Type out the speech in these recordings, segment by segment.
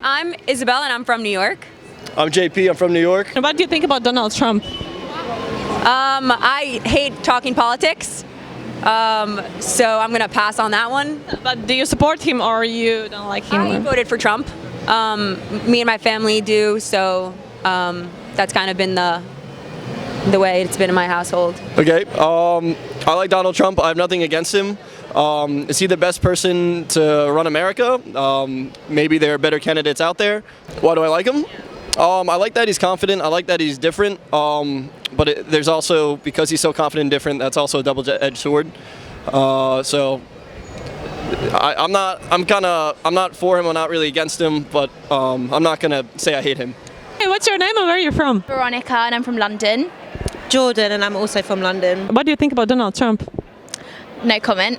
I'm Isabel and I'm from New York. I'm JP, I'm from New York. And what do you think about Donald Trump? I hate talking politics, so I'm going to pass on that one. But do you support him or you don't like him? I voted for Trump. Me and my family do, so that's kind of been the way it's been in my household. Okay, I like Donald Trump. I have nothing against him. Is he the best person to run America? Maybe there are better candidates out there. Why do I like him? I like that he's confident. I like that he's different. But there's also, because he's so confident and different, that's also a double-edged sword. So I'm not for him. I'm not really against him. But I'm not gonna say I hate him. Hey, what's your name and where are you from? Veronica, and I'm from London. Jordan, and I'm also from London. What do you think about Donald Trump? No comment.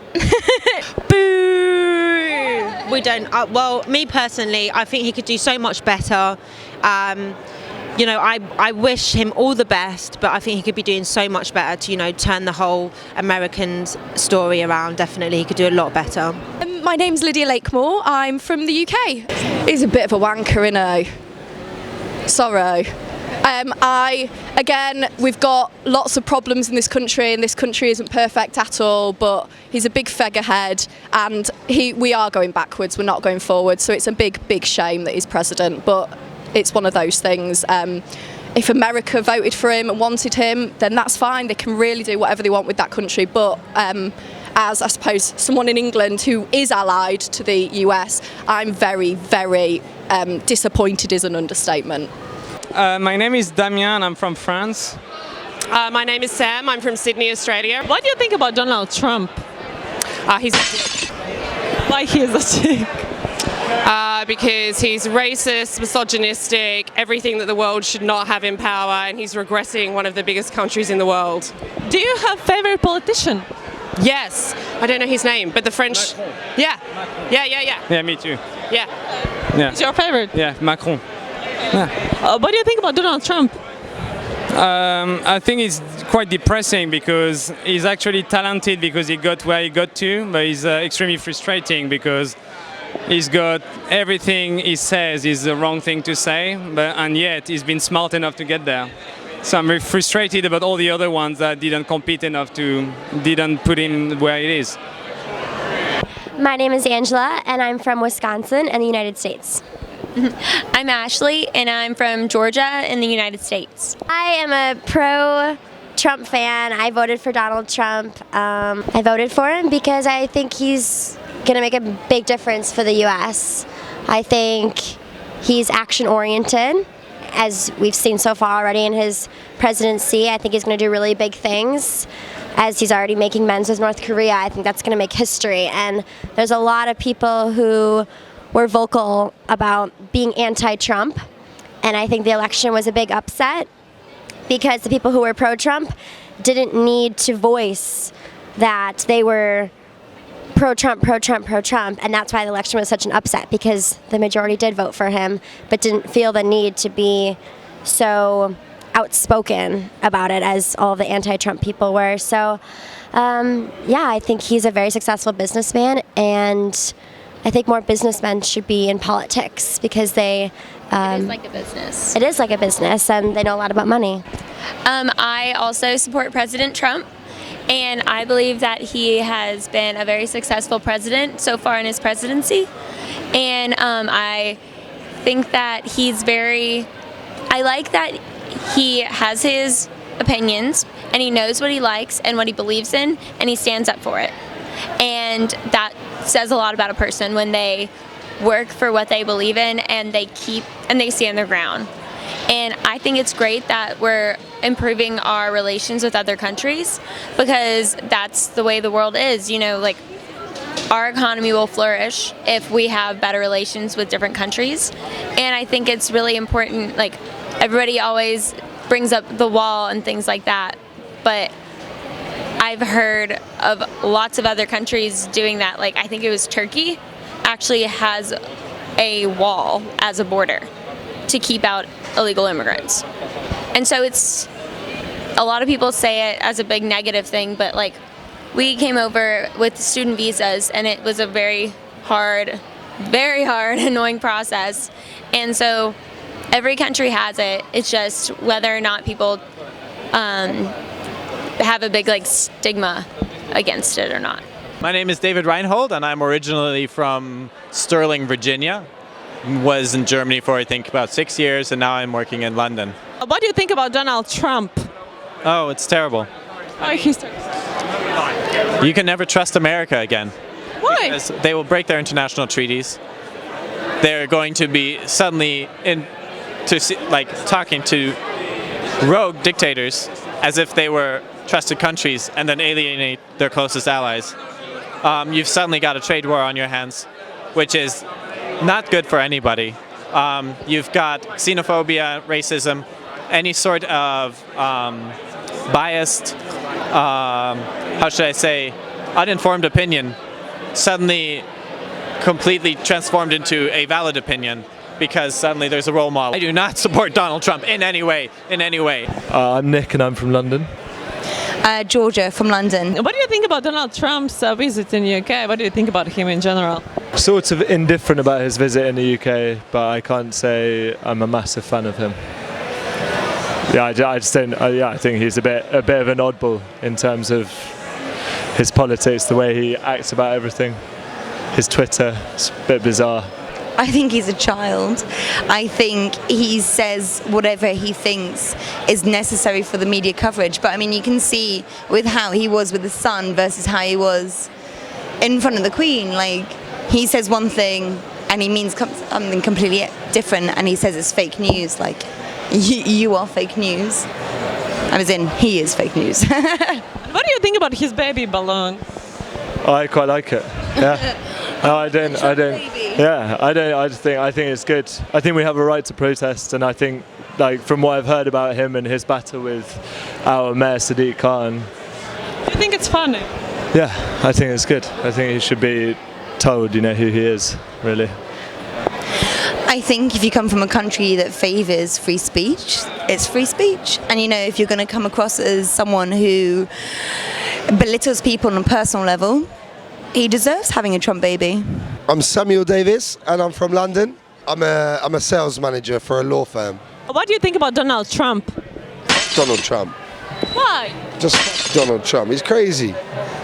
Boo! We don't. Well, me personally, I think he could do so much better. You know, I wish him all the best, but I think he could be doing so much better to, you know, turn the whole American story around. Definitely, he could do a lot better. My name's Lydia Lakemore. I'm from the UK. He's a bit of a wanker, innit? Sorry. Again, we've got lots of problems in this country, and this country isn't perfect at all, but he's a big figurehead, and we are going backwards, we're not going forward, so it's a big, big shame that he's president, but it's one of those things. If America voted for him and wanted him, then that's fine, they can really do whatever they want with that country, but as I suppose someone in England who is allied to the US, I'm very, very disappointed is an understatement. My name is Damien, I'm from France. My name is Sam, I'm from Sydney, Australia. What do you think about Donald Trump? He's a dick. Why he is a dick? Because he's racist, misogynistic, everything that the world should not have in power, and he's regressing one of the biggest countries in the world. Do you have favorite politician? Yes, I don't know his name, but the French... Macron. Yeah. Yeah, me too. Yeah. Who's your favorite? Yeah, Macron. What do you think about Donald Trump? I think it's quite depressing because he's actually talented because he got where he got to, but he's extremely frustrating because he's got everything he says is the wrong thing to say, and yet he's been smart enough to get there. So I'm very frustrated about all the other ones that didn't compete enough didn't put him where it is. My name is Angela, and I'm from Wisconsin in the United States. I'm Ashley, and I'm from Georgia in the United States. I am a pro-Trump fan. I voted for Donald Trump. I voted for him because I think he's going to make a big difference for the U.S. I think he's action-oriented, as we've seen so far already in his presidency. I think he's going to do really big things. As he's already making amends with North Korea, I think that's going to make history. And there's a lot of people who were vocal about being anti-Trump, and I think the election was a big upset because the people who were pro-Trump didn't need to voice that they were pro-Trump, pro-Trump, pro-Trump, and that's why the election was such an upset, because the majority did vote for him but didn't feel the need to be so outspoken about it as all the anti-Trump people were. So yeah, I think he's a very successful businessman, and I think more businessmen should be in politics because they... it is like a business. It is like a business, and they know a lot about money. I also support President Trump, and I believe that he has been a very successful president so far in his presidency. And I think that he's I like that he has his opinions, and he knows what he likes and what he believes in, and he stands up for it. And that says a lot about a person when they work for what they believe in and they stand their ground. And I think it's great that we're improving our relations with other countries, because that's the way the world is. You know, like, our economy will flourish if we have better relations with different countries. And I think it's really important, like, everybody always brings up the wall and things like that, but I've heard of lots of other countries doing that. Like, I think it was Turkey actually has a wall as a border to keep out illegal immigrants. And so it's, a lot of people say it as a big negative thing, but like, we came over with student visas, and it was a very hard very hard, annoying process. And so every country has it. It's just whether or not people have a big stigma against it or not. My name is David Reinhold, and I'm originally from Sterling, Virginia. Was in Germany for I think about 6 years, and now I'm working in London. What do you think about Donald Trump? Oh, it's terrible. Oh, he's terrible. You can never trust America again. Why? Because they will break their international treaties. They're going to be suddenly talking to rogue dictators as if they were trusted countries, and then alienate their closest allies. You've suddenly got a trade war on your hands, which is not good for anybody. You've got xenophobia, racism, any sort of biased, how should I say, uninformed opinion suddenly completely transformed into a valid opinion because suddenly there's a role model. I do not support Donald Trump in any way, I'm Nick and I'm from London. Georgia from London. What do you think about Donald Trump's visit in the UK? What do you think about him in general? Sort of indifferent about his visit in the UK, but I can't say I'm a massive fan of him. Yeah, I just don't. I think he's a bit of an oddball in terms of his politics, the way he acts about everything. His Twitter, it's a bit bizarre. I think he's a child. I think he says whatever he thinks is necessary for the media coverage. But I mean, you can see with how he was with the Sun versus how he was in front of the Queen. Like, he says one thing and he means something completely different, and he says it's fake news. Like, you are fake news. As in, he is fake news. What do you think about his baby balloon? I quite like it. Yeah. No, I don't. Yeah, I don't. I think it's good. I think we have a right to protest, and I think, like, from what I've heard about him and his battle with our Mayor Sadiq Khan. I think it's funny. Yeah, I think it's good. I think he should be told, who he is, really. I think if you come from a country that favours free speech, it's free speech. And if you're going to come across as someone who belittles people on a personal level, he deserves having a Trump baby. I'm Samuel Davis and I'm from London. I'm a sales manager for a law firm. What do you think about Donald Trump? Donald Trump. Why? Just fuck Donald Trump. He's crazy.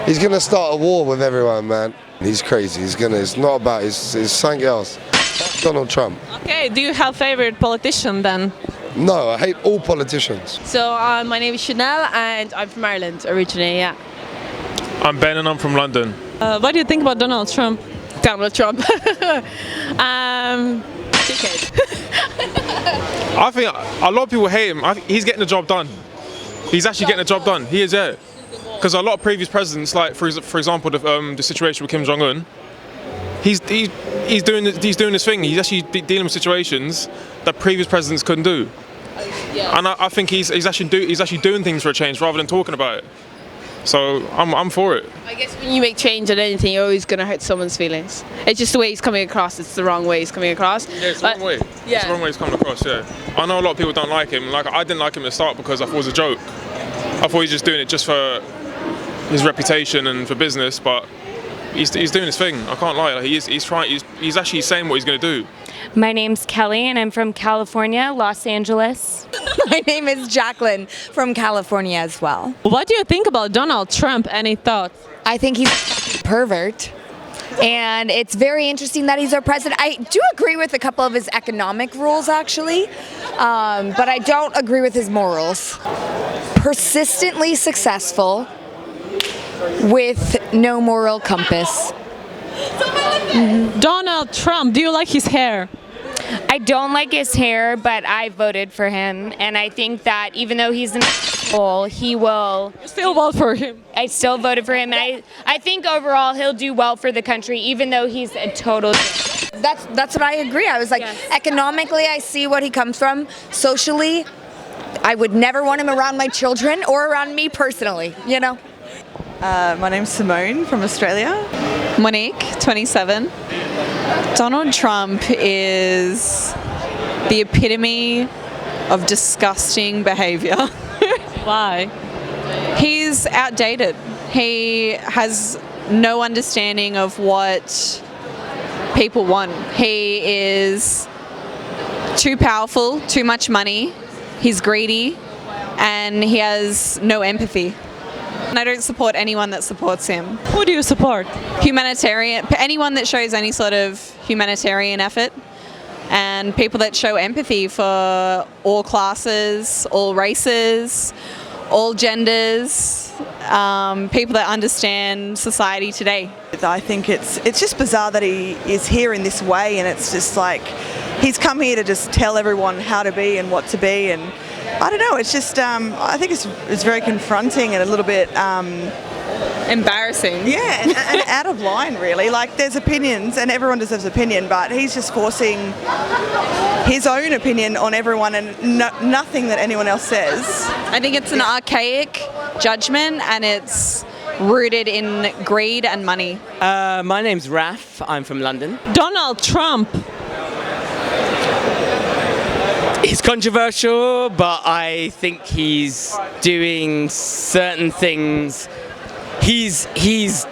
He's going to start a war with everyone, man. He's crazy. It's not about, it's something else. Fuck Donald Trump. Okay, do you have a favorite politician then? No, I hate all politicians. So my name is Chanel and I'm from Ireland originally, yeah. I'm Ben and I'm from London. What do you think about Donald Trump? Donald Trump. Dickhead. I think a lot of people hate him. I think he's getting the job done. He's actually getting the job done. He is, yeah. Because a lot of previous presidents, like for example, the situation with Kim Jong-un, he's doing his thing. He's actually dealing with situations that previous presidents couldn't do. Yeah. And I think he's actually doing things for a change rather than talking about it. So I'm for it. I guess when you make change on anything, you're always going to hurt someone's feelings. It's just the way he's coming across. It's the wrong way he's coming across. Yeah, it's the wrong way. Yeah. It's the wrong way he's coming across, yeah. I know a lot of people don't like him. Like, I didn't like him at the start because I thought it was a joke. I thought he was just doing it just for his reputation and for business, but he's doing his thing. I can't lie. Like, he's actually saying what he's going to do. My name's Kelly and I'm from California, Los Angeles. My name is Jacqueline from California as well. What do you think about Donald Trump? Any thoughts? I think he's a pervert. And it's very interesting that he's our president. I do agree with a couple of his economic rules, actually, but I don't agree with his morals. Persistently successful with no moral compass. Donald Trump, do you like his hair? I don't like his hair, but I voted for him, and I think that even though he's an asshole, he will... You still vote for him? I still voted for him, and I think overall he'll do well for the country, even though he's a total... That's what I agree. I was like, yes. Economically, I see what he comes from. Socially, I would never want him around my children or around me personally, My name's Simone from Australia. Monique, 27. Donald Trump is the epitome of disgusting behavior. Why? He's outdated. He has no understanding of what people want. He is too powerful, too much money, he's greedy, and he has no empathy. And I don't support anyone that supports him. Who do you support? Humanitarian, anyone that shows any sort of humanitarian effort, and people that show empathy for all classes, all races, all genders, people that understand society today. I think it's just bizarre that he is here in this way, and it's just like he's come here to just tell everyone how to be and what to be, and I don't know, it's just I think it's very confronting and a little bit embarrassing. Yeah, and out of line really. Like there's opinions and everyone deserves opinion, but he's just forcing his own opinion on everyone and nothing that anyone else says. I think it's an archaic judgment, and it's rooted in greed and money. My name's Raph. I'm from London. Donald Trump. He's controversial, but I think he's doing certain things. He's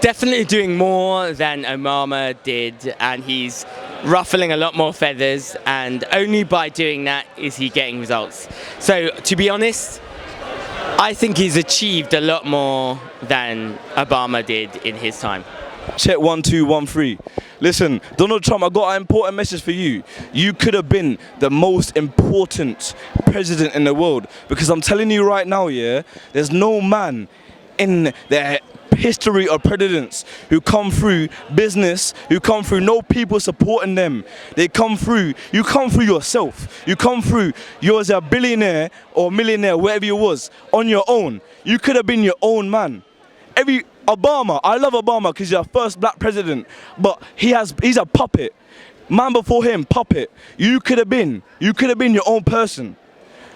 definitely doing more than Obama did, and he's ruffling a lot more feathers, and only by doing that is he getting results. So, to be honest, I think he's achieved a lot more than Obama did in his time. Check 1 2 1 3. Listen, Donald Trump, I got an important message for you. You could have been the most important president in the world, because I'm telling you right now, yeah, there's no man in the history of presidents who come through business, who come through no people supporting them. They come through, you come through yourself. You come through, you're as a billionaire or millionaire, whatever you was, on your own. You could have been your own man. Obama, I love Obama because he's our first black president, but he's a puppet. Man before him, puppet. You could have been your own person.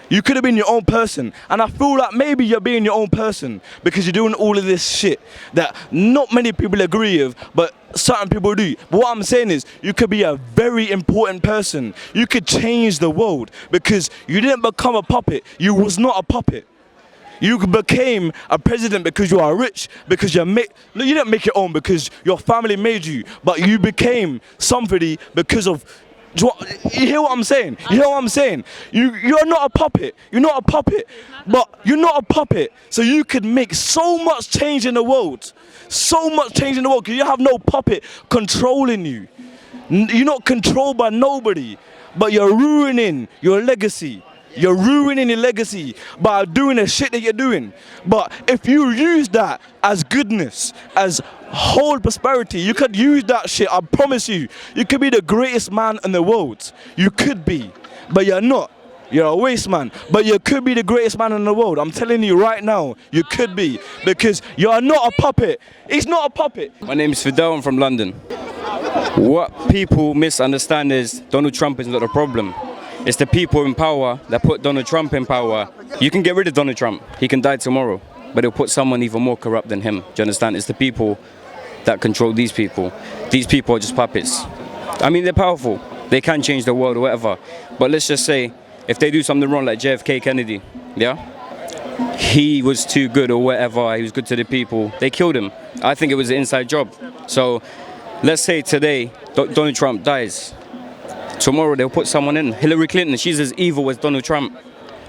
You could have been your own person. And I feel like maybe you're being your own person because you're doing all of this shit that not many people agree with, but certain people do. But what I'm saying is, you could be a very important person. You could change the world because you didn't become a puppet. You was not a puppet. You became a president because you are rich, because you didn't make your own because your family made you, but you became somebody because of. You hear what I'm saying? You hear what I'm saying? You're not a puppet. You're not a puppet, but you're not a puppet. So you could make so much change in the world, so much change in the world because you have no puppet controlling you. You're not controlled by nobody, but you're ruining your legacy. You're ruining your legacy by doing the shit that you're doing. But if you use that as goodness, as whole prosperity, you could use that shit, I promise you. You could be the greatest man in the world. You could be, but you're not. You're a waste man, but you could be the greatest man in the world. I'm telling you right now, you could be, because you're not a puppet. He's not a puppet. My name is Fidel, I'm from London. What people misunderstand is Donald Trump is not the problem. It's the people in power that put Donald Trump in power. You can get rid of Donald Trump. He can die tomorrow, but he'll put someone even more corrupt than him. Do you understand? It's the people that control these people. These people are just puppets. I mean, they're powerful. They can change the world or whatever. But let's just say, if they do something wrong like JFK Kennedy, yeah? He was too good or whatever, he was good to the people. They killed him. I think it was an inside job. So let's say today, Donald Trump dies. Tomorrow they'll put someone in. Hillary Clinton, she's as evil as Donald Trump.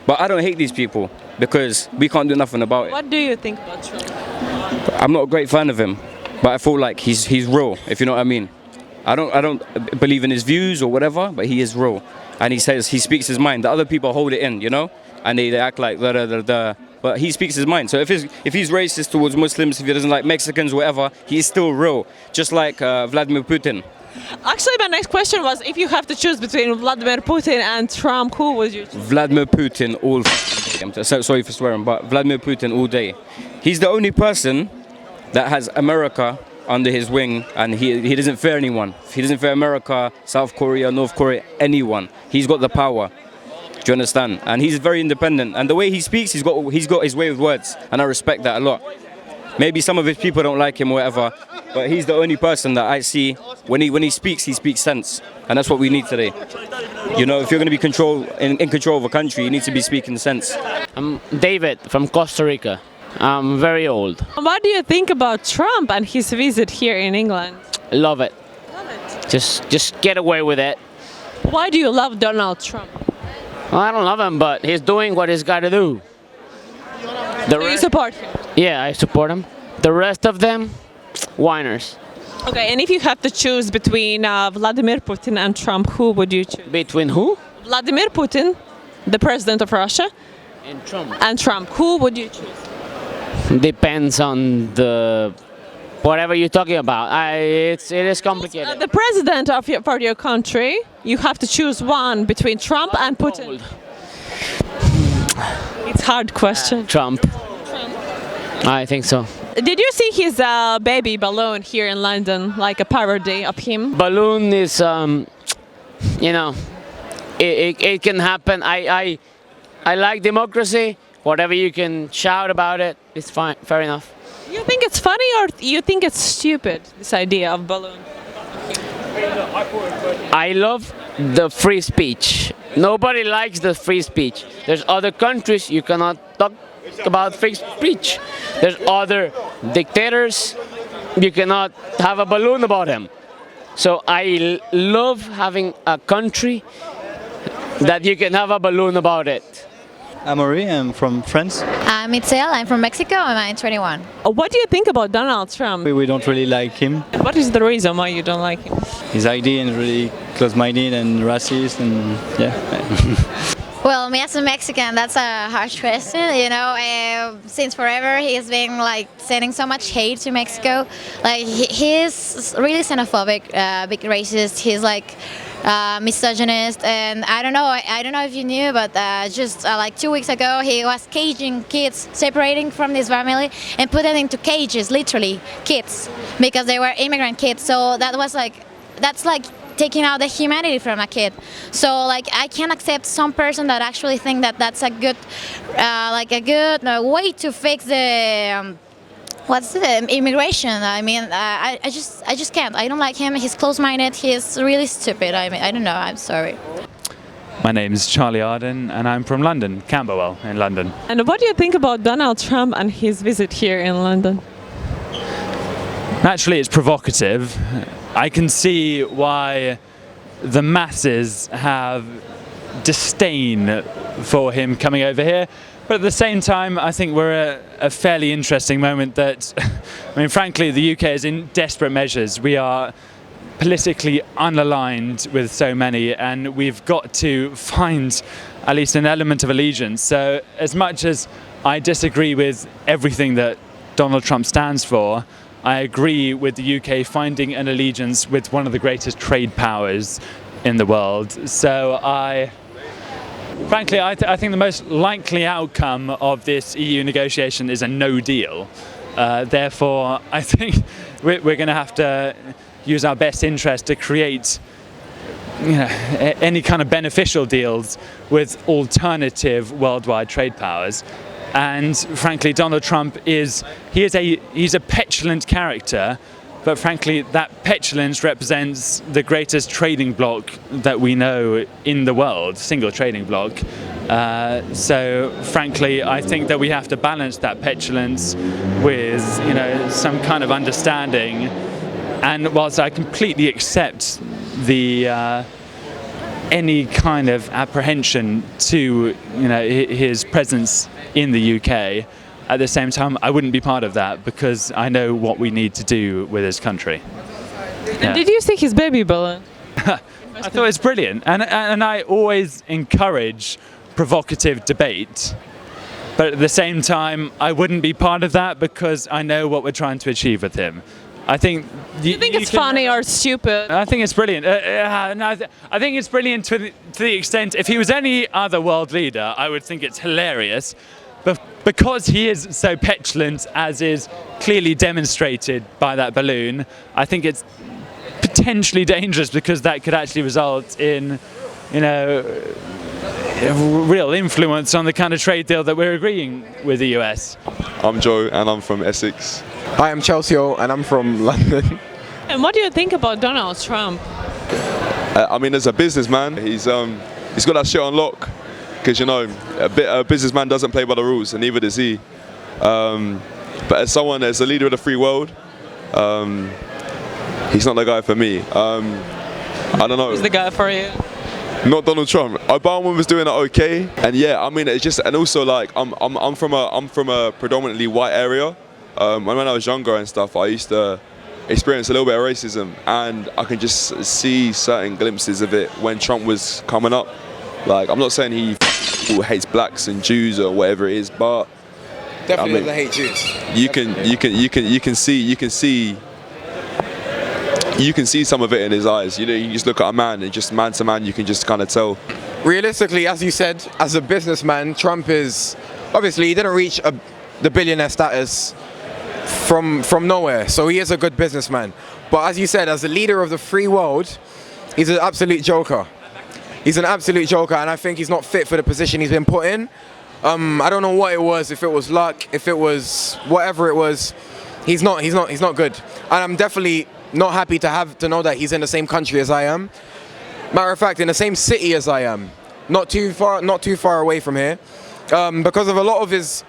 But I don't hate these people because we can't do nothing about it. What do you think about Trump? I'm not a great fan of him, but I feel like he's real, if you know what I mean. I don't believe in his views or whatever, but he is real. And he speaks his mind. The other people hold it in, you know? And they act like da. But he speaks his mind. So if he's racist towards Muslims, if he doesn't like Mexicans, whatever, he's still real. Just like Vladimir Putin. Actually, my next question was, if you have to choose between Vladimir Putin and Trump, who would you choose? Vladimir Putin all day. I'm sorry for swearing, but Vladimir Putin all day. He's the only person that has America under his wing, and he doesn't fear anyone. He doesn't fear America, South Korea, North Korea, anyone. He's got the power. Do you understand? And he's very independent. And the way he speaks, he's got his way with words, and I respect that a lot. Maybe some of his people don't like him or whatever, but he's the only person that I see when he speaks sense, and that's what we need today. You know, if you're going to be in control of a country, you need to be speaking sense. I'm David from Costa Rica. I'm very old. What do you think about Trump and his visit here in England? Love it. Just get away with it. Why do you love Donald Trump? Well, I don't love him, but he's doing what he's got to do. Do you support him? Yeah, I support him. The rest of them, whiners. Okay, and if you have to choose between Vladimir Putin and Trump, who would you choose? Between who? Vladimir Putin, the president of Russia, and Trump. And Trump. Who would you choose? Depends on the whatever you're talking about. It is complicated. The president of for your country, you have to choose one between Trump and Putin. It's a hard question. Trump. I think so. Did you see his baby balloon here in London, like a parody of him? Balloon is, you know, it can happen. I like democracy. Whatever you can shout about it, it's fine. Fair enough. You think it's funny or you think it's stupid, this idea of balloon? I love the free speech. Nobody likes the free speech. There's other countries you cannot talk about free speech. There's other dictators, you cannot have a balloon about them. So I love having a country that you can have a balloon about it. I'm Marie, I'm from France. I'm Itzel, I'm from Mexico, and I'm 21. What do you think about Donald Trump? We don't really like him. What is the reason why you don't like him? His idea is really close-minded and racist, and yeah. Well, me as a Mexican, that's a harsh question, you know. Since forever, he's been like sending so much hate to Mexico. Like he's really xenophobic, big racist. He's like misogynist, and I don't know if you knew, but just like 2 weeks ago, he was caging kids, separating from his family, and put them into cages, literally kids, because they were immigrant kids. So that's like taking out the humanity from a kid. So like I can accept some person that actually think that that's a good way to fix the immigration. I mean, I just can't. I don't like him. He's close-minded. He's really stupid. I mean, I don't know. I'm sorry. My name's Charlie Arden and I'm from London, Camberwell in London. And what do you think about Donald Trump and his visit here in London? Naturally, it's provocative. I can see why the masses have disdain for him coming over here. But at the same time, I think we're at a fairly interesting moment that, I mean, frankly, the UK is in desperate measures. We are politically unaligned with so many, and we've got to find at least an element of allegiance. So as much as I disagree with everything that Donald Trump stands for, I agree with the UK finding an allegiance with one of the greatest trade powers in the world. So frankly, I think the most likely outcome of this EU negotiation is a no deal. Therefore, I think we're going to have to use our best interest to create any kind of beneficial deals with alternative worldwide trade powers. And frankly, Donald Trump he's a petulant character, but frankly, that petulance represents the greatest trading bloc that we know in the world, single trading bloc. So frankly, I think that we have to balance that petulance with some kind of understanding. And whilst I completely accept any kind of apprehension to his presence in the UK, at the same time I wouldn't be part of that because I know what we need to do with this country. Yeah. Did you see his baby balloon? I thought it's brilliant, and I always encourage provocative debate, but at the same time I wouldn't be part of that because I know what we're trying to achieve with him. I think you think it's funny or stupid? I think it's brilliant. I think it's brilliant to the extent if he was any other world leader, I would think it's hilarious. But because he is so petulant, as is clearly demonstrated by that balloon, I think it's potentially dangerous because that could actually result in, real influence on the kind of trade deal that we're agreeing with the US. I'm Joe and I'm from Essex. Hi, I'm Chelsea and I'm from London. And what do you think about Donald Trump? I mean, as a businessman, he's got that shit on lock. Because a businessman doesn't play by the rules, and neither does he. But as a leader of the free world, he's not the guy for me. I don't know. Who's the guy for you? Not Donald Trump. Obama was doing it okay, and yeah, I mean, it's just, and also like I'm from a predominantly white area. When I was younger and stuff, I used to experience a little bit of racism, and I can just see certain glimpses of it when Trump was coming up. Like, I'm not saying he hates blacks and Jews or whatever it is, but Definitely I mean, doesn't hate Jews. You can see some of it in his eyes. You know, you just look at a man and just man to man, you can just kind of tell. Realistically, as you said, as a businessman, Trump is obviously he didn't reach the billionaire status from nowhere, so he is a good businessman. But as you said, as a leader of the free world, he's an absolute joker. He's an absolute joker, and I think he's not fit for the position he's been put in. I don't know what it was, if it was luck, if it was whatever it was. He's not good, and I'm definitely not happy to know that he's in the same country as I am. Matter of fact, in the same city as I am, not too far away from here, because of a lot of his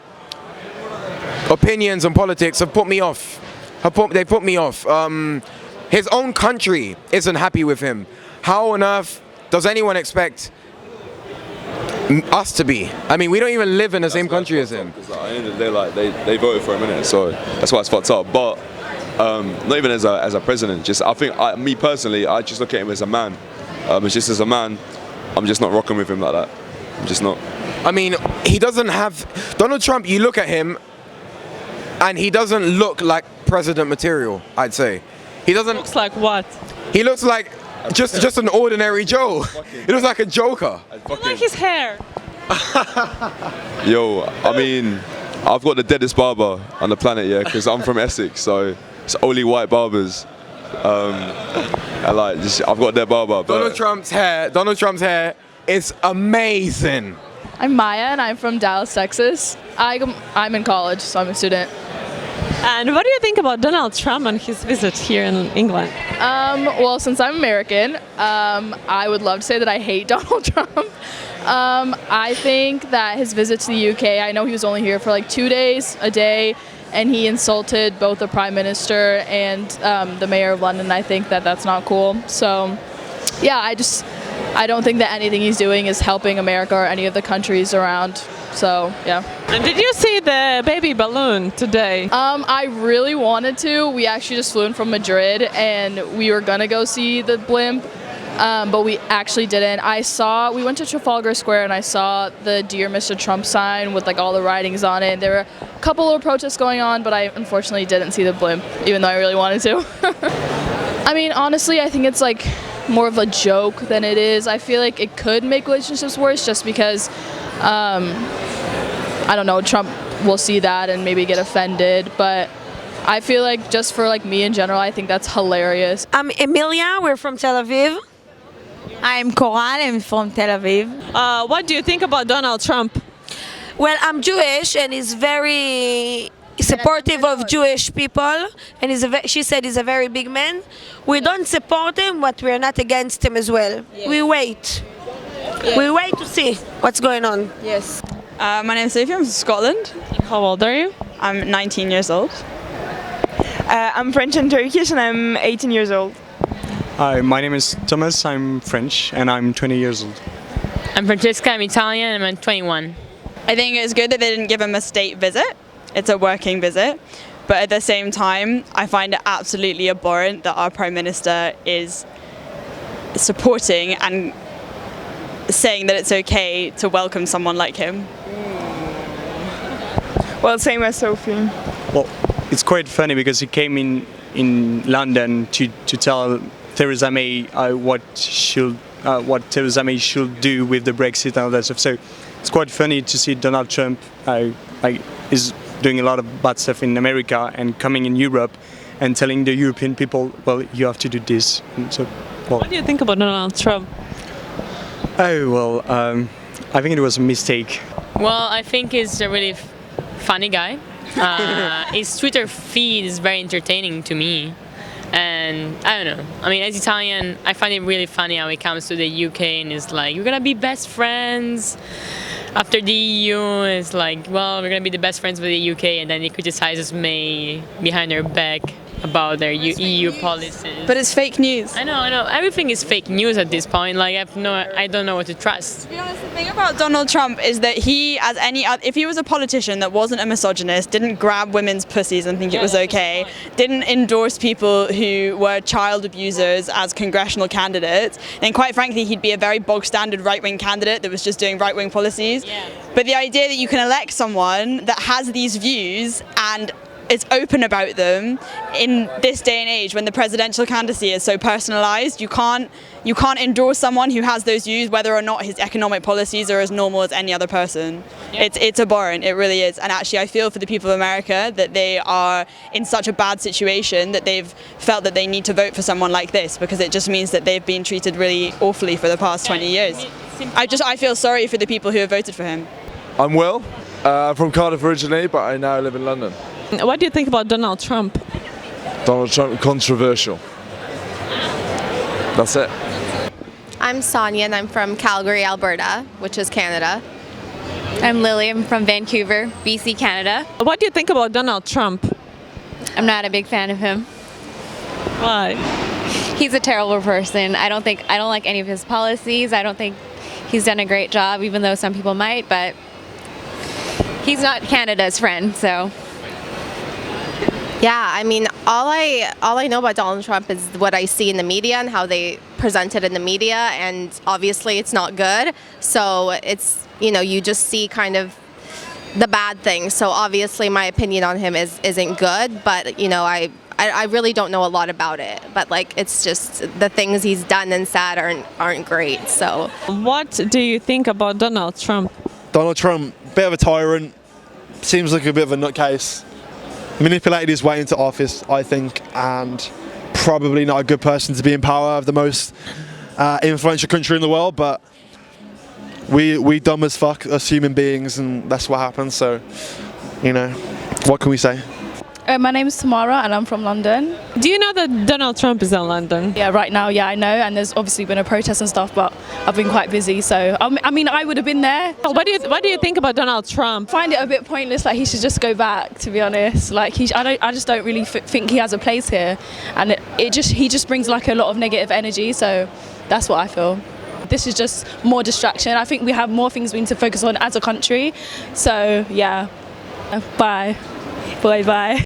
opinions and politics have put me off. They put me off. His own country isn't happy with him. How on earth does anyone expect us to be? I mean, we don't even live in the same country as him. Because at the end of the day, like they voted for him, innit? So that's why it's fucked up. But not even as a president. Just I think me personally, I just look at him as a man. It's just as a man, I'm just not rocking with him like that. I'm just not. I mean, he doesn't have Donald Trump. You look at him, and he doesn't look like president material. I'd say he doesn't. Looks like what? He looks like just an ordinary Joe. He looks like a joker. I like his hair. Yo, I mean, I've got the deadest barber on the planet, yeah, because I'm from Essex, so it's only white barbers. And like, I've got their barber. But Donald Trump's hair is amazing. I'm Maya, and I'm from Dallas, Texas. I'm in college, so I'm a student. And what do you think about Donald Trump and his visit here in England? Well, since I'm American, I would love to say that I hate Donald Trump. I think that his visit to the UK, I know he was only here for like 2 days, a day, and he insulted both the Prime Minister and the Mayor of London. I think that that's not cool. So, yeah, I don't think that anything he's doing is helping America or any of the countries around. So, yeah. And did you see the baby balloon today? I really wanted to. We actually just flew in from Madrid, and we were gonna go see the blimp, but we actually didn't. We went to Trafalgar Square, and I saw the Dear Mr. Trump sign with like all the writings on it. There were a couple of protests going on, but I unfortunately didn't see the blimp, even though I really wanted to. I mean, honestly, I think it's like more of a joke than it is. I feel like it could make relationships worse just because I don't know, Trump will see that and maybe get offended, but I feel like just for like me in general, I think that's hilarious. I'm Amelia, we're from Tel Aviv. I'm Kohanim from Tel Aviv. What do you think about Donald Trump? Well, I'm Jewish, and he's very supportive of Jewish people, and she said he's a very big man. We don't support him, but we're not against him as well. Yes. We wait. Yes. We wait to see what's going on. Yes. My name is Xavier, I'm from Scotland. How old are you? I'm 19 years old. I'm French and Turkish, and I'm 18 years old. Hi, my name is Thomas, I'm French, and I'm 20 years old. I'm Francesca, I'm Italian, and I'm 21. I think it's good that they didn't give him a state visit. It's a working visit. But at the same time, I find it absolutely abhorrent that our Prime Minister is supporting and saying that it's okay to welcome someone like him. Well, same as Sophie. Well, it's quite funny because he came in London to tell Theresa May what Theresa May should do with the Brexit and all that stuff. So it's quite funny to see Donald Trump is doing a lot of bad stuff in America and coming in Europe and telling the European people, well, you have to do this. And so, well, what do you think about Donald Trump? Oh, well, I think it was a mistake. Well, I think he's a really funny guy. His Twitter feed is very entertaining to me. And I don't know, I mean, as Italian, I find it really funny how he comes to the UK and is like, we're gonna be best friends. After the EU, it's like, well, we're gonna be the best friends with the UK, and then he criticizes May behind her back. about their EU policies. But it's fake news. I know. Everything is fake news at this point. Like I don't know what to trust. To be honest, the thing about Donald Trump is that he, as any other, if he was a politician that wasn't a misogynist, didn't grab women's pussies and think it was okay, didn't endorse people who were child abusers as congressional candidates, then quite frankly he'd be a very bog standard right-wing candidate that was just doing right-wing policies. But the idea that you can elect someone that has these views and is open about them in this day and age when the presidential candidacy is so personalized, you can't endorse someone who has those views whether or not his economic policies are as normal as any other person. It's abhorrent, it really is. And actually I feel for the people of America that they are in such a bad situation that they've felt that they need to vote for someone like this, because it just means that they've been treated really awfully for the past 20 years. I feel sorry for the people who have voted for him. I'm Will, from Cardiff originally, but I now live in London. What do you think about Donald Trump? Donald Trump, controversial. That's it. I'm Sonia and I'm from Calgary, Alberta, which is Canada. I'm Lily, I'm from Vancouver, BC, Canada. What do you think about Donald Trump? I'm not a big fan of him. Why? He's a terrible person. I don't like any of his policies. I don't think he's done a great job, even though some people might, but he's not Canada's friend, so. Yeah, I mean, all I know about Donald Trump is what I see in the media and how they present it in the media, and obviously it's not good. So it's, you just see kind of the bad things. So obviously my opinion on him isn't good, but I really don't know a lot about it. But like, it's just the things he's done and said aren't great. So what do you think about Donald Trump? Donald Trump, bit of a tyrant, seems like a bit of a nutcase. Manipulated his way into office, I think, and probably not a good person to be in power of the most influential country in the world, but we dumb as fuck as human beings, and that's what happens, so, what can we say? My name is Tamara and I'm from London. Do you know that Donald Trump is in London? Yeah, right now, yeah, I know, and there's obviously been a protest and stuff, but I've been quite busy, so I mean, I would have been there. What do you think about Donald Trump? I find it a bit pointless, like he should just go back, to be honest. Like I just don't really think he has a place here, and he just brings like a lot of negative energy, so that's what I feel. This is just more distraction. I think we have more things we need to focus on as a country, so yeah. Bye. Bye.